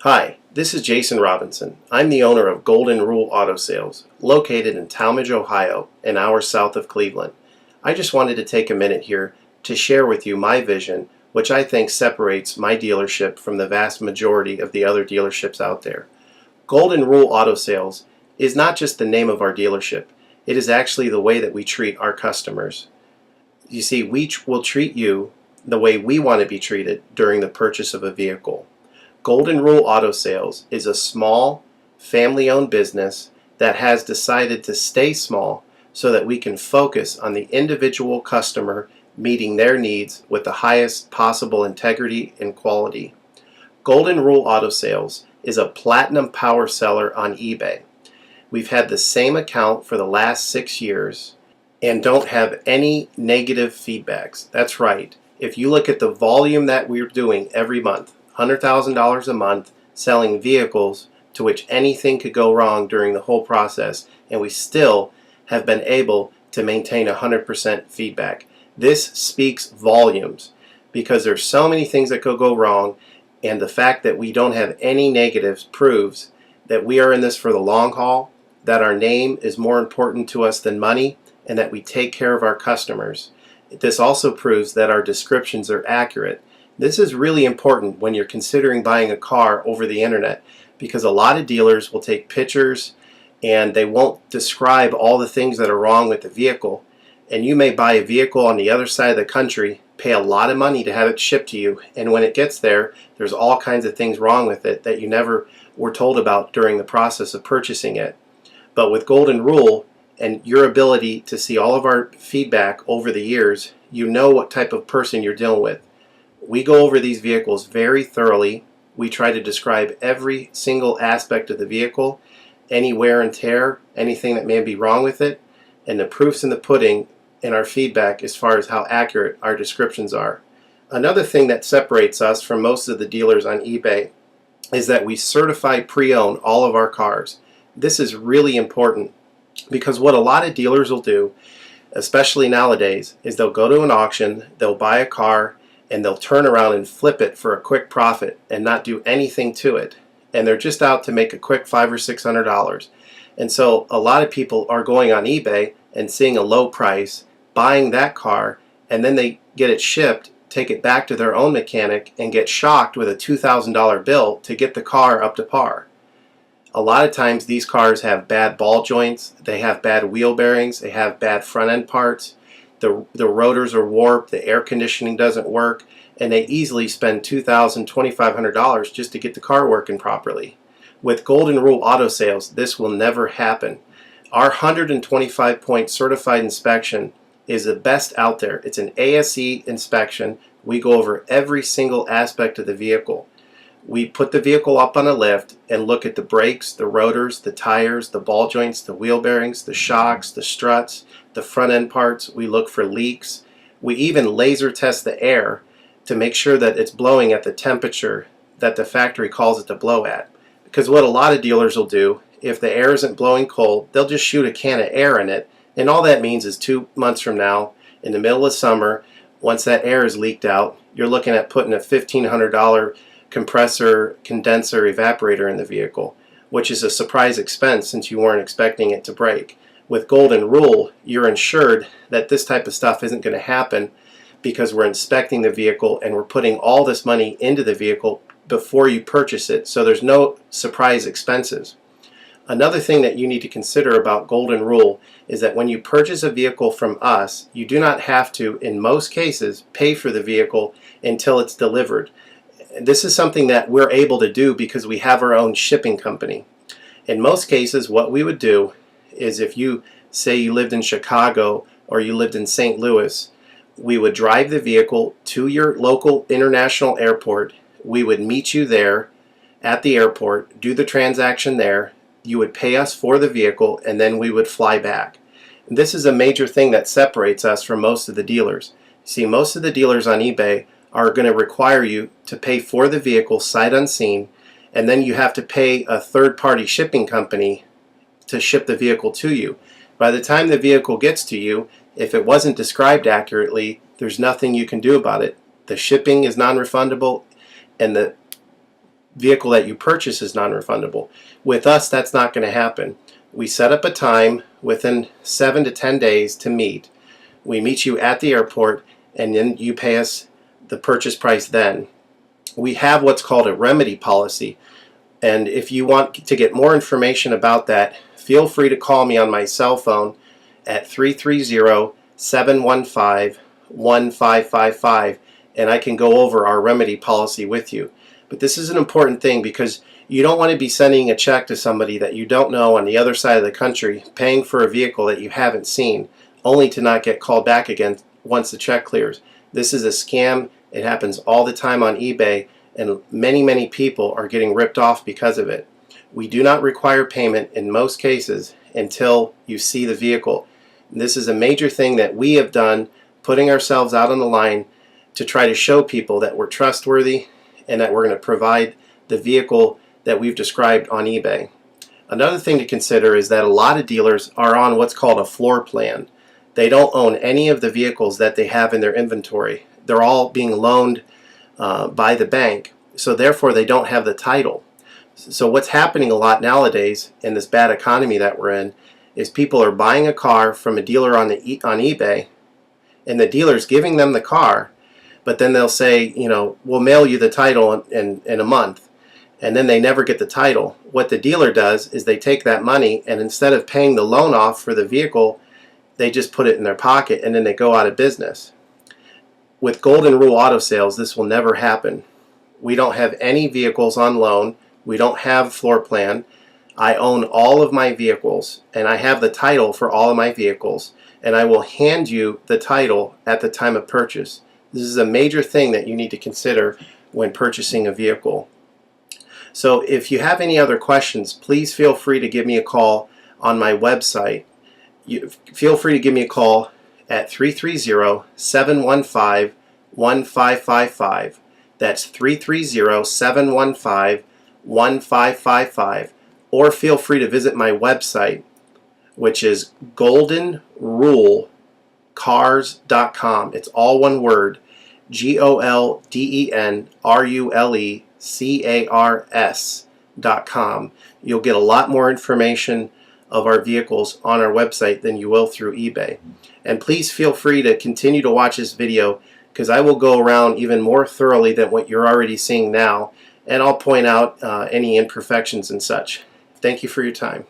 Hi, this is Jason Robinson. I'm the owner of Golden Rule Auto Sales, located in Tallmadge, Ohio, an hour south of Cleveland. I just wanted to take a minute here to share with you my vision, which I think separates my dealership from the vast majority of the other dealerships out there. Golden Rule Auto Sales is not just the name of our dealership, it is actually the way that we treat our customers. You see, we will treat you the way we want to be treated during the purchase of a vehicle. Golden Rule Auto Sales is a small, family-owned business that has decided to stay small so that we can focus on the individual customer meeting their needs with the highest possible integrity and quality. Golden Rule Auto Sales is a platinum power seller on eBay. We've had the same account for the last 6 years and don't have any negative feedbacks. That's right. If you look at the volume that we're doing every month, $100,000 a month selling vehicles to which anything could go wrong during the whole process, and we still have been able to maintain 100% feedback. This speaks volumes because there's so many things that could go wrong, and the fact that we don't have any negatives proves that we are in this for the long haul, that our name is more important to us than money, and that we take care of our customers. This also proves that our descriptions are accurate. This is really important when you're considering buying a car over the internet, because a lot of dealers will take pictures and they won't describe all the things that are wrong with the vehicle. And you may buy a vehicle on the other side of the country, pay a lot of money to have it shipped to you, and when it gets there, there's all kinds of things wrong with it that you never were told about during the process of purchasing it. But with Golden Rule and your ability to see all of our feedback over the years, you know what type of person you're dealing with. We go over these vehicles very thoroughly. We try to describe every single aspect of the vehicle, any wear and tear, anything that may be wrong with it, and the proof's in the pudding in our feedback as far as how accurate our descriptions are. Another thing that separates us from most of the dealers on eBay is that we certify pre-owned all of our cars. This is really important because what a lot of dealers will do, especially nowadays, is they'll go to an auction, they'll buy a car, and they'll turn around and flip it for a quick profit and not do anything to it. And they're just out to make a quick $500 or $600. And so a lot of people are going on eBay and seeing a low price, buying that car, and then they get it shipped, take it back to their own mechanic, and get shocked with a $2,000 bill to get the car up to par. A lot of times these cars have bad ball joints, they have bad wheel bearings, they have bad front end parts. The rotors are warped, the air conditioning doesn't work, and they easily spend $2,000, $2,500 just to get the car working properly. With Golden Rule Auto Sales, this will never happen. Our 125-point certified inspection is the best out there. It's an ASE inspection. We go over every single aspect of the vehicle. We put the vehicle up on a lift and look at the brakes, the rotors, the tires, the ball joints, the wheel bearings, the shocks, the struts, the front end parts. We look for leaks. We even laser test the air to make sure that it's blowing at the temperature that the factory calls it to blow at. Because what a lot of dealers will do, if the air isn't blowing cold, they'll just shoot a can of air in it, and all that means is 2 months from now, in the middle of summer, once that air is leaked out, you're looking at putting a $1,500 compressor, condenser, evaporator in the vehicle, which is a surprise expense since you weren't expecting it to break. With Golden Rule, you're insured that this type of stuff isn't going to happen because we're inspecting the vehicle and we're putting all this money into the vehicle before you purchase it, so there's no surprise expenses. Another thing that you need to consider about Golden Rule is that when you purchase a vehicle from us, you do not have to, in most cases, pay for the vehicle until it's delivered. This is something that we're able to do because we have our own shipping company. In most cases, what we would do is if you say you lived in Chicago or you lived in St. Louis, we would drive the vehicle to your local international airport. We would meet you there at the airport, do the transaction there. You would pay us for the vehicle, and then we would fly back. And this is a major thing that separates us from most of the dealers. See, most of the dealers on eBay are going to require you to pay for the vehicle sight unseen, and then you have to pay a third-party shipping company to ship the vehicle to you. By the time the vehicle gets to you, if it wasn't described accurately, there's nothing you can do about it. The shipping is non-refundable, and the vehicle that you purchase is non-refundable. With us, that's not going to happen. We set up a time within 7 to 10 days to meet. We meet you at the airport, and then you pay us the purchase price then. We have what's called a remedy policy, and if you want to get more information about that, feel free to call me on my cell phone at 330-715-1555, and I can go over our remedy policy with you. But this is an important thing because you don't want to be sending a check to somebody that you don't know on the other side of the country, paying for a vehicle that you haven't seen, only to not get called back again once the check clears. This is a scam. It happens all the time on eBay, and many people are getting ripped off because of it. We do not require payment in most cases until you see the vehicle. This is a major thing that we have done, putting ourselves out on the line to try to show people that we're trustworthy and that we're going to provide the vehicle that we've described on eBay. Another thing to consider is that a lot of dealers are on what's called a floor plan. They don't own any of the vehicles that they have in their inventory. They're all being loaned by the bank, so therefore they don't have the title. So what's happening a lot nowadays in this bad economy that we're in is people are buying a car from a dealer on eBay, and the dealer's giving them the car, but then they'll say, we'll mail you the title in a month, and then they never get the title. What the dealer does is they take that money, and instead of paying the loan off for the vehicle, they just put it in their pocket, and then they go out of business. With Golden Rule Auto Sales, this will never happen. We don't have any vehicles on loan. We don't have floor plan. I own all of my vehicles, and I have the title for all of my vehicles, and I will hand you the title at the time of purchase. This is a major thing that you need to consider when purchasing a vehicle. So if you have any other questions, please feel free to give me a call on my website. Feel free to give me a call at 330-715-1555. That's 330-715-1555. Or feel free to visit my website, which is goldenrulecars.com. It's all one word, goldenrulecars.com. You'll get a lot more information of our vehicles on our website than you will through eBay. And please feel free to continue to watch this video, because I will go around even more thoroughly than what you're already seeing now, and I'll point out any imperfections and such. Thank you for your time.